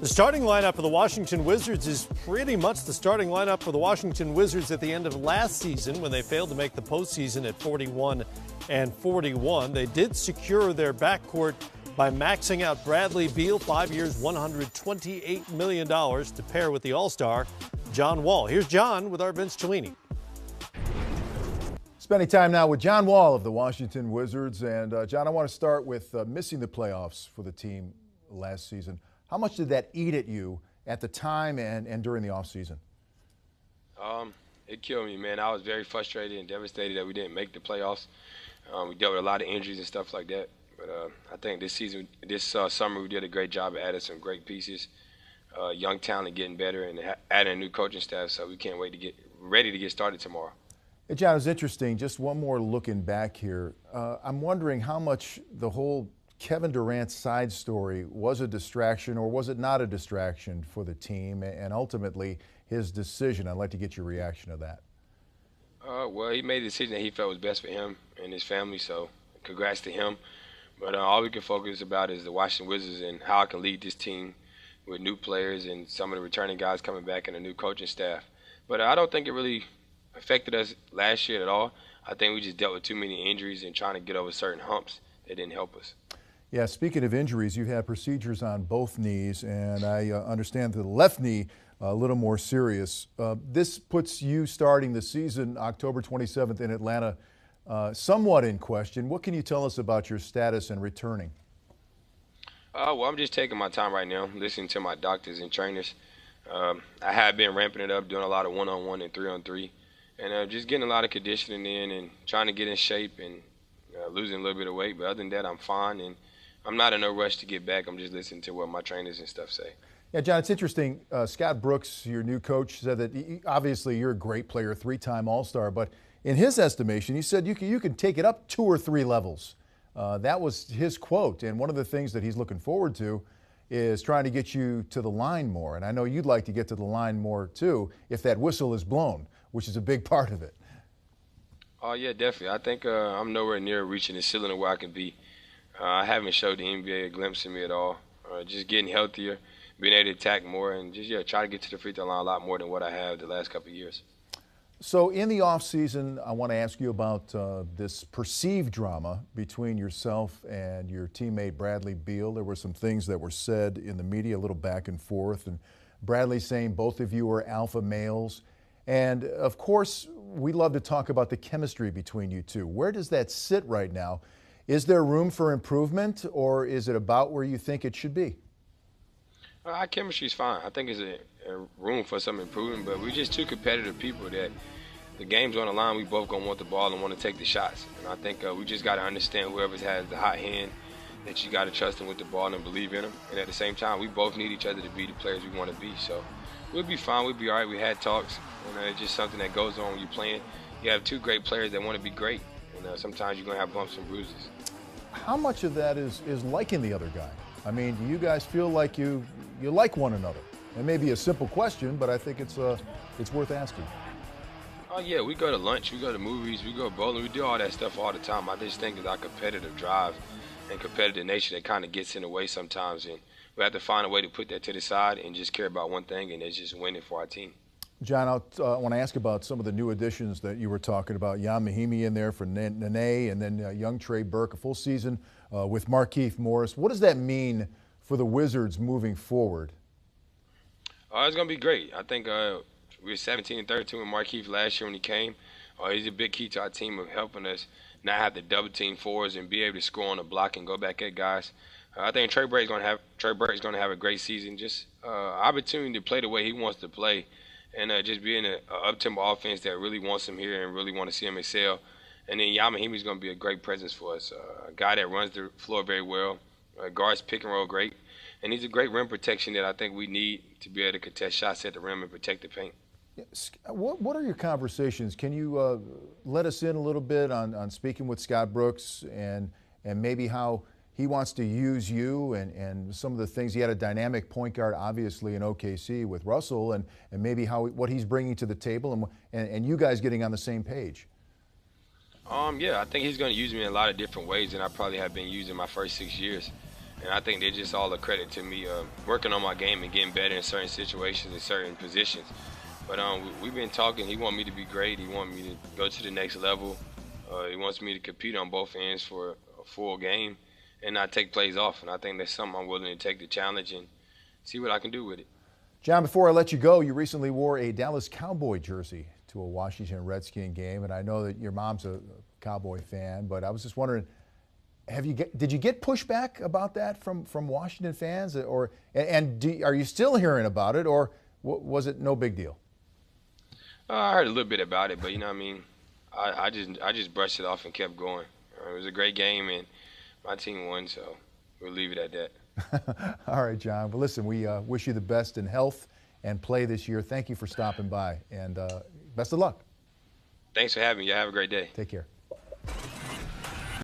The starting lineup for the Washington Wizards is pretty much the starting lineup for the Washington Wizards at the end of last season when they failed to make the postseason at 41-41. They did secure their backcourt by maxing out Bradley Beal, 5 years, $128 million to pair with the All-Star John Wall. Here's John with our Vince Cellini. Spending time now with John Wall of the Washington Wizards. And John, I want to start with missing the playoffs for the team last season. How much did that eat at you at the time and during the offseason? It killed me, man. I was very frustrated and devastated that we didn't make the playoffs. We dealt with a lot of injuries and stuff like that. But I think this summer we did a great job of adding some great pieces, young talent getting better, and adding a new coaching staff. So we can't wait to get ready to get started tomorrow. Hey, John, it was interesting. Just one more looking back here. I'm wondering how much the whole Kevin Durant side story was a distraction, or was it not a distraction for the team, and ultimately his decision. I'd like to get your reaction to that. Well, he made the decision that he felt was best for him and his family, so congrats to him. But all we can focus about is the Washington Wizards and how I can lead this team with new players and some of the returning guys coming back and a new coaching staff. But I don't think it really affected us last year at all. I think we just dealt with too many injuries and trying to get over certain humps that didn't help us. Yeah, speaking of injuries, you've had procedures on both knees, and I understand the left knee a little more serious. This puts you starting the season October 27th in Atlanta somewhat in question. What can you tell us about your status and returning? Well, I'm just taking my time right now, listening to my doctors and trainers. I have been ramping it up, doing a lot of one-on-one and three-on-three, and just getting a lot of conditioning in and trying to get in shape and losing a little bit of weight. But other than that, I'm fine, and I'm not in no rush to get back. I'm just listening to what my trainers and stuff say. Yeah, John, it's interesting. Scott Brooks, your new coach, said that obviously you're a great player, three-time All-Star, but in his estimation, he said you can take it up 2 or 3 levels. That was his quote, and one of the things that he's looking forward to is trying to get you to the line more. And I know you'd like to get to the line more too if that whistle is blown, which is a big part of it. Oh, yeah, definitely. I think I'm nowhere near reaching the ceiling of where I can be. I haven't showed the NBA a glimpse of me at all. Just getting healthier, being able to attack more, and just try to get to the free throw line a lot more than what I have the last couple of years. So in the offseason, I want to ask you about this perceived drama between yourself and your teammate Bradley Beal. There were some things that were said in the media, a little back and forth, and Bradley saying both of you are alpha males. And of course, we love to talk about the chemistry between you two. Where does that sit right now? Is there room for improvement, or is it about where you think it should be? Our chemistry is fine. I think there's a room for some improvement, but we're just two competitive people that the game's on the line. We both going to want the ball and want to take the shots. And I think we just got to understand whoever has the hot hand, that you got to trust them with the ball and believe in them. And at the same time, we both need each other to be the players we want to be. So we'll be fine. We'll be all right. We had talks. And it's just something that goes on when you're playing. You have two great players that want to be great. And sometimes you're going to have bumps and bruises. How much of that is liking the other guy? I mean, do you guys feel like you like one another? It may be a simple question, but I think it's worth asking. Oh, yeah, we go to lunch, we go to movies, we go bowling, we do all that stuff all the time. I just think it's our competitive drive and competitive nature that kind of gets in the way sometimes, and we have to find a way to put that to the side and just care about one thing, and it's just winning for our team. John, I want to ask about some of the new additions that you were talking about. Jan Mahimi in there for Nene, and then young Trey Burke, a full season with Markieff Morris. What does that mean for the Wizards moving forward? It's going to be great. I think we were 17-32 with Markieff last year when he came. He's a big key to our team of helping us not have to double team fours and be able to score on the block and go back at guys. I think Trey Burke's going to have a great season. Just opportunity to play the way he wants to play. And just being an up-tempo offense that really wants him here and really want to see him excel. And then Yamahimi's going to be a great presence for us. A guy that runs the floor very well, guards pick and roll great. And he's a great rim protection that I think we need to be able to contest shots at the rim and protect the paint. What are your conversations? Can you let us in a little bit on speaking with Scott Brooks and maybe how he wants to use you and some of the things? He had a dynamic point guard, obviously, in OKC with Russell, and maybe what he's bringing to the table and you guys getting on the same page. Yeah, I think he's going to use me in a lot of different ways than I probably have been used in my first 6 years. And I think they're just all a credit to me working on my game and getting better in certain situations and certain positions. But we've been talking. He wants me to be great. He wants me to go to the next level. He wants me to compete on both ends for a full game and not take plays off. And I think that's something I'm willing to take the challenge and see what I can do with it. John, before I let you go, you recently wore a Dallas Cowboy jersey to a Washington Redskin game, and I know that your mom's a Cowboy fan, but I was just wondering, did you get pushback about that from Washington fans, or are you still hearing about it, or was it no big deal? I heard a little bit about it, but you know what I mean. I just brushed it off and kept going. It was a great game, and my team won, so we'll leave it at that. All right, John. Well, listen, we wish you the best in health and play this year. Thank you for stopping by, and best of luck. Thanks for having me. You have a great day. Take care.